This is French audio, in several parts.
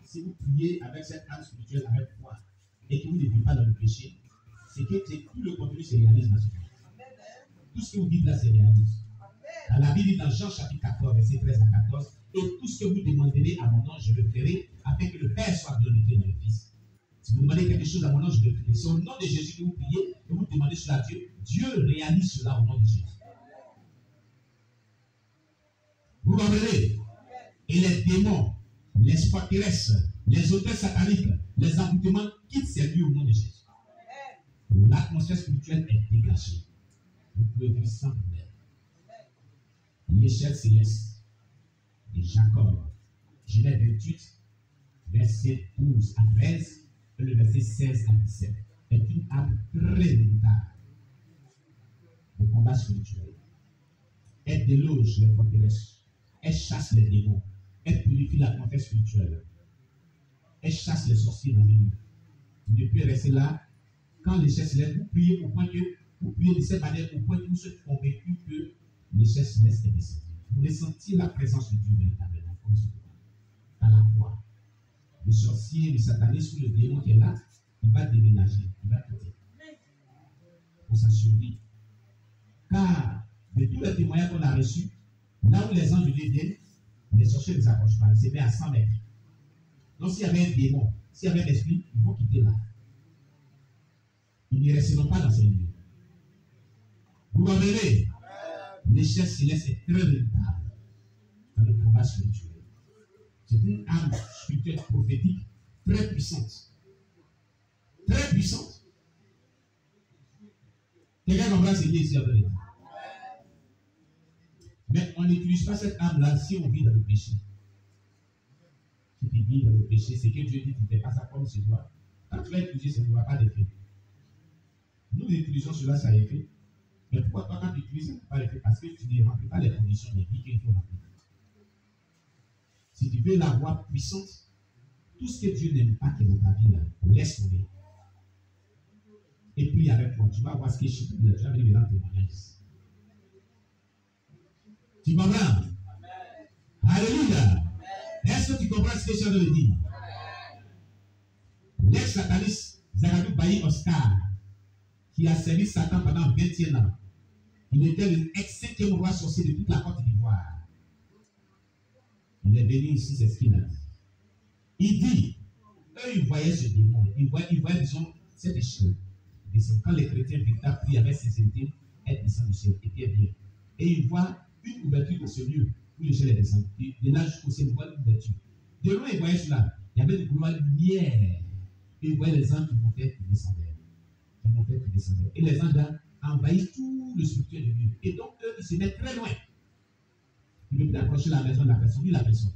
si vous priez avec cette âme spirituelle, avec foi, et que vous ne vivez pas dans le péché, c'est que tout le contenu se réalise dans ce monde. Tout ce que vous dites là se réalise. Dans la Bible, dans Jean chapitre 14, verset 13 à 14, et tout ce que vous demanderez à mon nom, je le ferai, afin que le Père soit glorifié dans le Fils. Si vous demandez quelque chose à mon nom, je le ferai. C'est au nom de Jésus que vous priez, et vous demandez cela à Dieu. Dieu réalise cela au nom de Jésus. Vous comprenez? Et les démons, les extraterrestres, les auteurs sataniques, les envoûtements quittent ces lieux au nom de Jésus. L'atmosphère spirituelle est dégagée. Vous pouvez vivre sans problème. L'échelle céleste de Jacob, Genèse 28, verset 12 à 13, et le verset 16 à 17, est une arme très redoutable de combat spirituel. Elle déloge les forteresses, elle chasse les démons, elle purifie l'atmosphère spirituelle, elle chasse les sorciers dans les lieux. Vous ne pouvez rester là. Quand l'échelle céleste, vous priez au point que vous priez de cette manière, au point que vous êtes convaincu que l'échelle céleste est descendue. Vous ressentez la présence de Dieu véritablement, comme ce à la fois. Le sorcier, le sataniste ou le démon qui est là, il va déménager, il va quitter. Pour sa survie. Car de tous les témoignages qu'on a reçus, là où les anges de Dieu viennent, les sorciers ne s'approchent pas, ils se mettent à 100 mètres. Donc s'il y avait un démon, s'il y avait un esprit, ils vont quitter là. Ils ne resteront pas dans ces lieux. Vous comprenez? L'échelle céleste est très rentable dans le combat spirituel. C'est une arme spirituelle prophétique très puissante. Très puissante. Quelqu'un comprend ce qui est ici en vrai. Mais on n'utilise pas cette arme-là si on vit dans le péché. Si tu vis dans le péché, c'est que Dieu dit tu ne fais pas ça comme ce doit. Quand tu vas utiliser, ça ne doit pas d'effet. Nous utilisons cela, ça a effet. Mais pourquoi toi, quand tu utilises, ça n'a pas d'effet? Parce que tu ne remplis pas les conditions de vie qu'il faut remplir. Si tu veux la voix puissante, tout ce que Dieu n'aime pas qui est dans ta vie, là, laisse tomber. Et prie avec moi. Tu vas voir ce que je suis. Tu vas venir dans témoignage. Tu comprends? Alléluia. Est-ce que tu comprends ce que je suis en train de dire? L'ex-sataniste Zagadou Bayi Oscar, qui a servi Satan pendant 21 ans, il était le ex-5e roi sorcier de toute la Côte d'Ivoire. Il est venu ici, c'est ce qu'il a dit. Il dit, eux, ils voyaient ce démon, ils voyaient disons, cette échelle. Quand les chrétiens véritables prient avec sincérité, elle descend du ciel, et puis elle vient. Et ils voient une ouverture de ce lieu où l'échelle est descendue. De là jusqu'au ciel, ils voient une ouverture. De loin, ils voyaient cela. Il y avait des couloirs de lumière. Et ils voyaient les anges qui montaient, qui descendaient. Qui montaient, qui descendaient. Et les anges là envahissent tout le structure du lieu. Et donc, eux, ils se mettent très loin. Ils ne peuvent plus approcher la maison de la personne, ni la personne.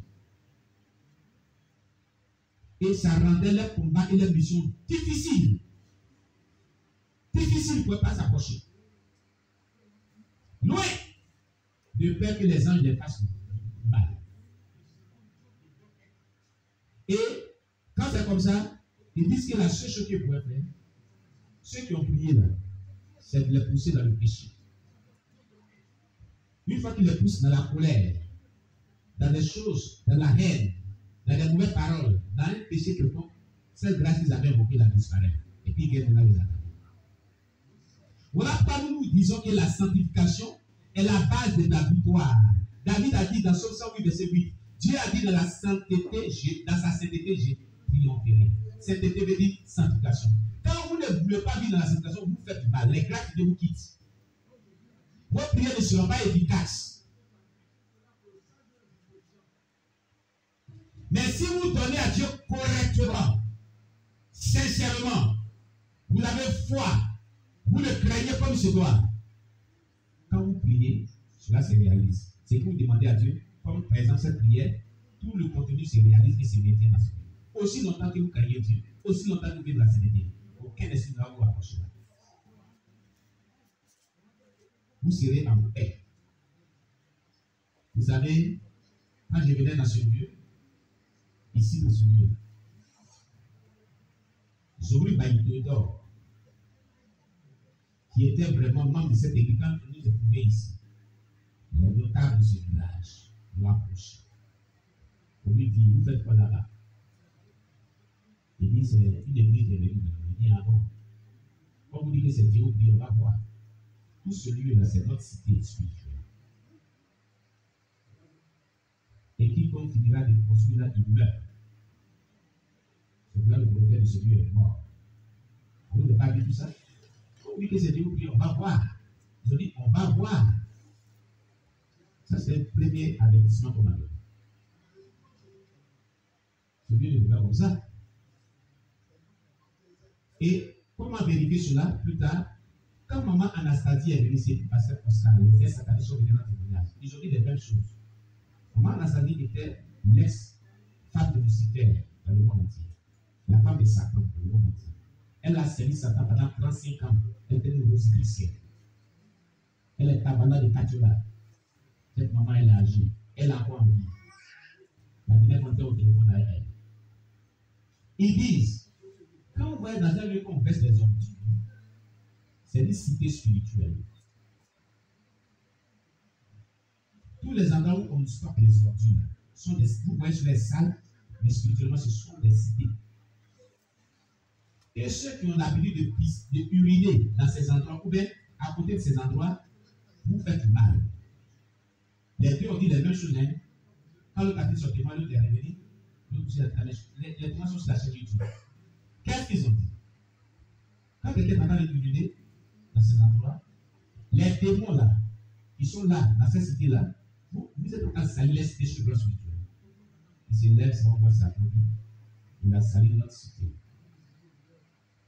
Et ça rendait leur combat et leur mission difficile. Difficile, ils ne pouvaient pas s'approcher. Loin de peur que les anges les fassent mal. Et quand c'est comme ça, ils disent que la seule chose qu'ils pouvaient faire, ceux qui ont prié là, c'est de les pousser dans le péché. Une fois qu'ils les poussent dans la colère, dans des choses, dans la haine, dans des mauvaises paroles, dans un péché quelconque, cette grâce qu'ils avaient invoquée la disparaît. Et puis ils viennent là les attaquer. Voilà pourquoi nous disons que la sanctification est la base de la victoire. David a dit dans Psaume 108, verset 8, Dieu a dit dans sa sainteté, j'ai triomphé. Sainteté veut dire sanctification. Quand vous ne voulez pas vivre dans la sanctification, vous faites du mal. Les grâces de vous quittent. Vos prières ne seront pas efficaces. Mais si vous donnez à Dieu correctement, sincèrement, vous avez foi, vous le craignez comme il se doit. Quand vous priez, cela se réalise. C'est que vous demandez à Dieu, comme par exemple cette prière, tout le contenu se réalise et se maintient dans ce lieu. Aussi longtemps que vous craignez Dieu, aussi longtemps que vous vivez dans la sainteté, aucun esprit ne va vous approcher là. Vous serez en paix. Vous savez, quand je venais dans ce lieu, ici dans ce lieu, Zori Baïdodor, qui était vraiment membre de cette église, quand nous nous trouvons ici, les notables de ce village l'ont approché. On lui dit, vous faites quoi là-bas? Il dit c'est une église de l'église. Il dit ah bon. Comme vous dites que c'est Dieu, on va voir. Tout ce lieu-là, c'est notre cité spirituelle. Et quiconque finira de construire là, il meurt. C'est là le propriétaire de ce lieu est mort. Vous n'avez pas vu tout ça? Comme vous dites que c'est Dieu, on va voir. Ils ont dit on va voir. Ça, c'est le premier avertissement qu'on m'a donné. Ce lieu ne va pas comme ça. Et comment vérifier cela plus tard? Quand maman Anastasie est venue ici, pasteur Oscar, les frères satanistes sont venus dans le témoignage. Ils ont dit les mêmes choses. Maman Anastasie était l'ex-femme de Lucifer dans le monde entier. La femme de Satan dans le monde entier. Elle a servi Satan pendant 35 ans. Elle était une rosicrucienne. Elle est tabana de Katiola. Cette maman, elle a agi. Elle a encore envie. La dernière fois, on était au téléphone avec elle. Ils disent, quand on va dans un lieu qu'on verse les ordures, c'est une cité spirituelle. Tous les endroits où on stocke les ordures sont des cités. Vous voyez sur les salles, mais spirituellement, ce sont des cités. Et ceux qui ont l'habitude de uriner dans ces endroits, ou bien à côté de ces endroits, vous faites mal. Les deux ont dit les mêmes choses. Hein? Quand le capitaine sur témoin, l'autre est revenu, les témoins sont sur la chaîne YouTube. Qu'est-ce qu'ils ont dit? Quand quelqu'un est en train de uriner dans ces endroits, les démons là, qui sont là, dans cette cité-là, vous êtes en train de salir les cités sur le plan spirituel. Ils se lèvent, ça va voir sa copie. Il a sali notre cité.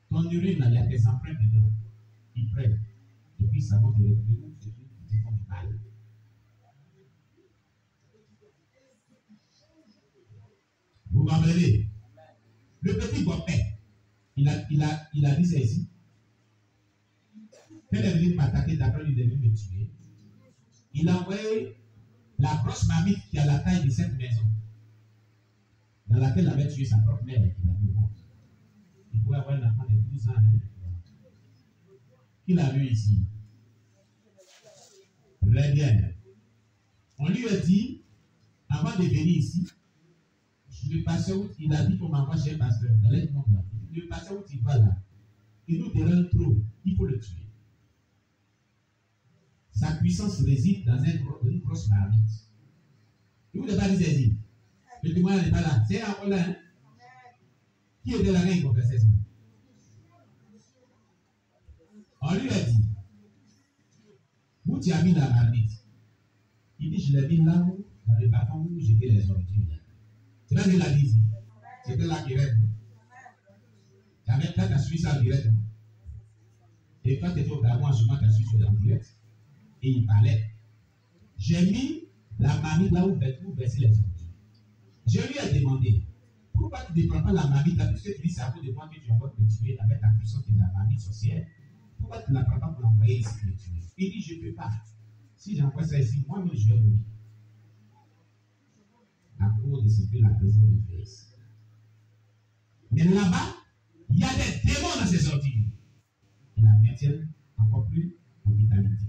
Ton urine, là, il y a des empreintes dedans. Ils prennent. Et puis ça monte de l'autre, ils font du mal. Vous m'appelez. Le petit Bopé, il a dit ça ici. Quand il est venu m'attaquer, d'après lui, il est venu me tuer. Il a envoyé la grosse mamie qui a la taille de cette maison, dans laquelle il avait tué sa propre mère, qu'il a vu au monde. Il pouvait avoir un enfant de 12 ans. Qu'il a vu ici. Très bien. On lui a dit, avant de venir ici, le pasteur où il a dit qu'on m'envoie chez un pasteur, dans les mondes là. Le pasteur où il va là, il nous dérange trop, il faut le tuer. Sa puissance réside dans une grosse marmite. Et vous n'avez pas dit ceci. Le témoin n'est pas là. C'est encore là. Hein? Qui était là quand il confessait ça? On lui a dit, où tu as mis la marmite? Il dit, je l'ai mis là où, dans le bâton où j'étais les ordures. C'est là qu'il a dit. C'était là qu'il reste. Tu as suivi ça en direct. Et quand tu étais au Gabon, en ce moment, tu as suivi ça en direct. Et il parlait. J'ai mis la marmite là où verser les ordures. Je lui ai demandé, pourquoi tu ne prends pas la marmite là, puisque tu dis c'est à cause de moi que tu envoies me tuer avec ta puissance de la marmite sorcière. Pourquoi tu ne la prends pas pour l'envoyer ici pour le tuer? Il dit, je ne peux pas. Si j'envoie ça ici, moi-même je vais mourir. À cause de ce que la présence de Dieu ici. Mais là-bas, il y a des démons dans ces ordures. Ils la maintiennent encore plus en vitalité.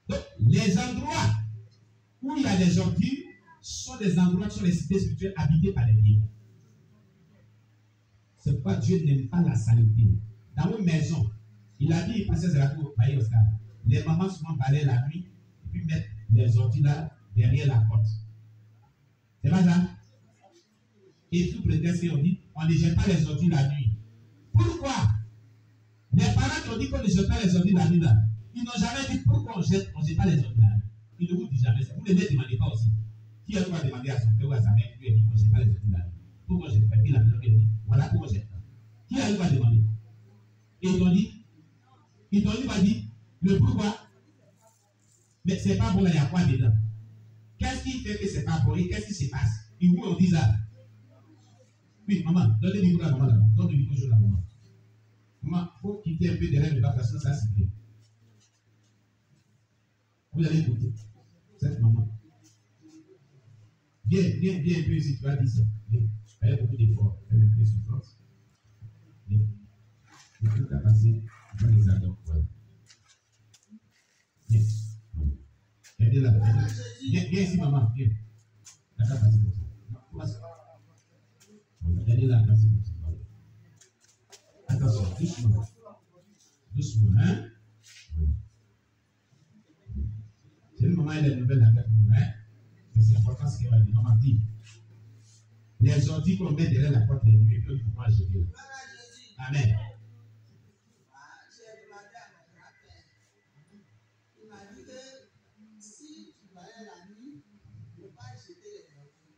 Donc, les endroits où il y a des ordures sont des endroits qui sont les cités spirituelles habitées par les démons. C'est pourquoi Dieu n'aime pas la saleté. Dans une maison, il a dit, il passait sur la cour, Oscar. Les mamans souvent balaient la nuit et puis mettent les ordures là derrière la porte. C'est pas ça? Et tout prétexte qu'on dit, on ne jette pas les ordures la nuit. Pourquoi? Les parents qui ont dit qu'on ne jette pas les ordures la nuit là, ils n'ont jamais dit pourquoi on ne jette pas les ordures la nuit. Ils ne vous disent jamais ça. Vous ne les demandez pas aussi. Qui va demander à son père ou à sa mère qui lui a dit qu'on ne jette pas les ordures la nuit? Pourquoi je ne jette pas? Puis la maison qui dit, voilà pourquoi je ne jette pas. Qui va demander? Et ils t'ont dit, le pourquoi? Mais c'est pas bon, là, il y a quoi dedans? Qu'est-ce qui fait que c'est pas bon et qu'est-ce qui se passe? Ils vous ont dit ça. Oui, maman, donne le micro à maman là-bas. Donne le micro à la maman. Maman, il faut quitter un peu derrière le bas parce que ça c'est bien. Vous allez écouter cette maman. Viens un peu ici, tu vas dire ça. Viens. Elle a beaucoup d'efforts. Elle a de souffrance. Viens. Le truc à passer dans les adultes. Voilà. Viens. Aidez là. Viens ici, maman. Viens. La capacité pour ça. Voilà. de la place. Attention, doucement. Doucement, hein? C'est le moment où il y a des nouvelles avec nous, hein? Mais c'est important ce qu'il va dire. On m'a dit. Les ordi qu'on met derrière la porte les nuits, que pour moi, je dis. Amen. Il m'a dit que si tu balais la nuit, il ne faut pas jeter les ordi.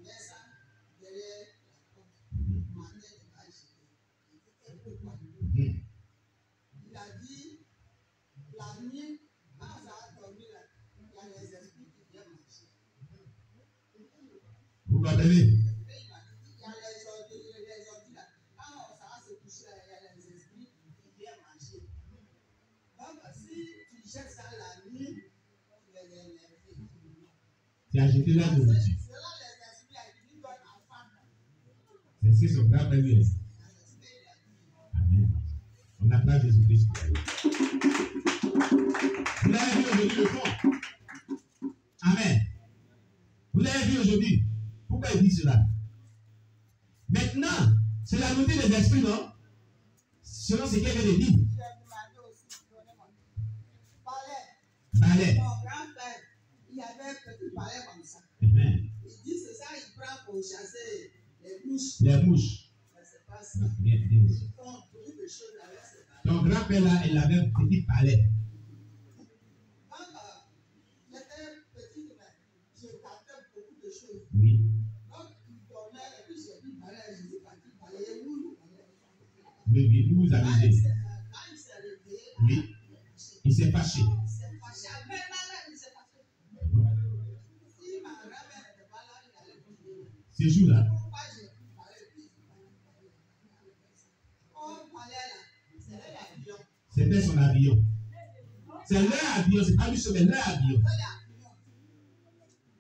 Mets ça derrière la porte. Matin, il ne pas jeter. Il a dit, la nuit, quand ça a dormi, là, il y a les esprits qui viennent marcher. Vous m'appelez? Il y a les ordi là. Quand ça va se coucher là, il y a les esprits qui viennent marcher. Donc, si tu jettes ça la nuit, tu les énerves. Tu as jeté là de C'est là les esprits qui donnent enfant. C'est ce que son grand-père lui a dit. Amen. On applaudit Jésus-Christ. Vous l'avez vu aujourd'hui le fond. Amen. Vous l'avez vu aujourd'hui. Pourquoi il dit cela? Maintenant, c'est la montée des esprits, non? Selon ce qu'il vient de dire. Balai. Mon grand-père, il y avait un petit balai comme ça. Amen. Il dit c'est ça, il prend pour chasser les mouches. Les mouches. Mais c'est pas ça. Bien, bien. Ils font beaucoup de choses avec ce balai. Ton grand-père là, il avait un petit balai. Quand j'étais petite, je gardais beaucoup de choses. Oui. Donc, il dormait et puis j'ai dit balai, je dis parti balai où? Oui, oui, vous vous amusez. Quand il s'est réveillé, Oui. Il s'est fâché. il s'est fâché. Après, il s'est fâché. Si ma grand-mère n'était pas là, il allait bouger. Ce jour-là, Pourquoi j'ai parlé de lui? On parlait là, c'était l'avion. c'était son avion. C'est leur avion, c'est pas lui seul, mais leur avion. C'était l'avion.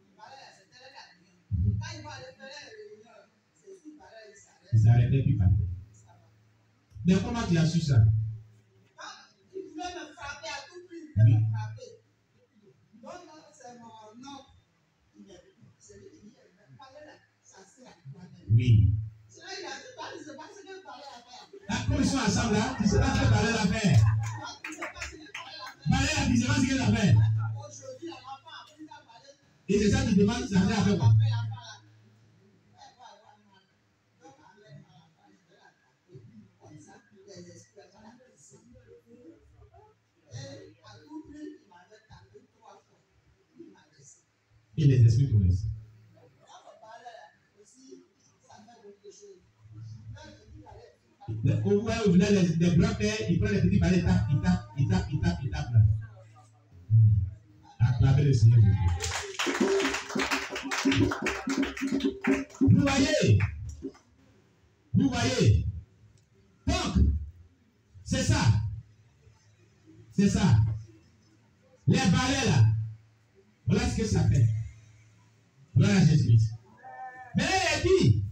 Il parlait là, c'était l'avion. Quand il va aller faire la réunion, c'est qu'il parlait, il s'arrête. Il s'arrêtait puis partait. Ça va. Mais comment tu as su ça? Il voulait me frapper à tout prix, il voulait me frapper. Donc, c'est mon oncle. C'est lui qui dit, il parlait là, ça c'est la croix. Oui. C'est là, il a dit, il ne sait pas ce qu'il parlait à faire. Ah, comme ils sont ensemble là, tu ne sais pas ce que parler l'affaire. Il ne sait pas ce qu'il parlait à faire. Parler là, tu ne sais pas ce qu'il a fait. Aujourd'hui, l'enfant a pris à parler. Et c'est ça qui demande, ça fait avec quoi? Et les esprits te laissent. Au moins, vous voulez les grands-pères, ils prennent les petits balais, ils tapent là. Acclamez le Seigneur Jésus. Vous voyez? Vous voyez? Donc, c'est ça. C'est ça. Les balais là. Voilà ce que ça fait. Voilà Jésus-Christ. Mais il a dit,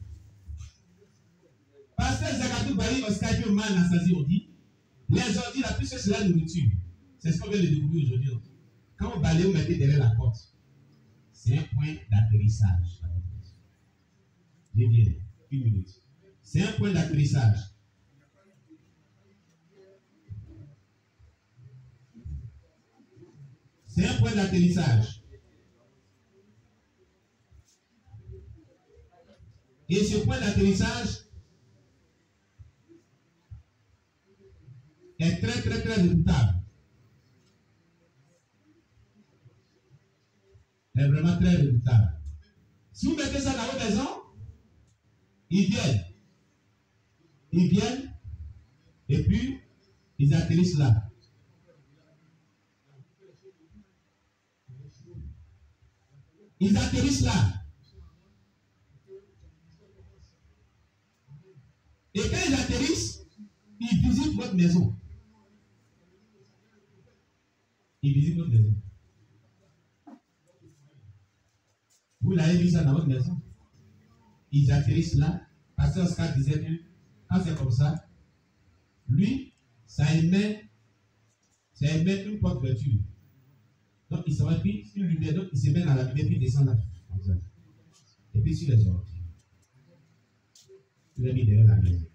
Pasteur Zakatou Bari, Oscar Man, Nassasi, on dit, les ordi, la plus c'est la nourriture. C'est ce qu'on vient de découvrir aujourd'hui. Quand on balaye, on mettez derrière la porte. C'est un point d'atterrissage. Je viens, une minute. C'est un point d'atterrissage. C'est un point d'atterrissage. Et ce point d'atterrissage est très, très, très redoutable. Est vraiment très redoutable. Si vous mettez ça dans votre maison, ils viennent, et puis ils atterrissent là. Ils atterrissent là. Et quand ils atterrissent, ils visitent votre maison. Ils visitent votre maison. Vous l'avez vu ça dans votre maison? Ils atterrissent là. Pasteur Oscar disait que quand c'est comme ça, lui, ça émet une porte-ouverture. Donc il se met, puis une lumière, donc il se met dans la lumière, puis il descend là. Comme ça. Et puis sur les ordres. Tu l'as mis derrière la maison.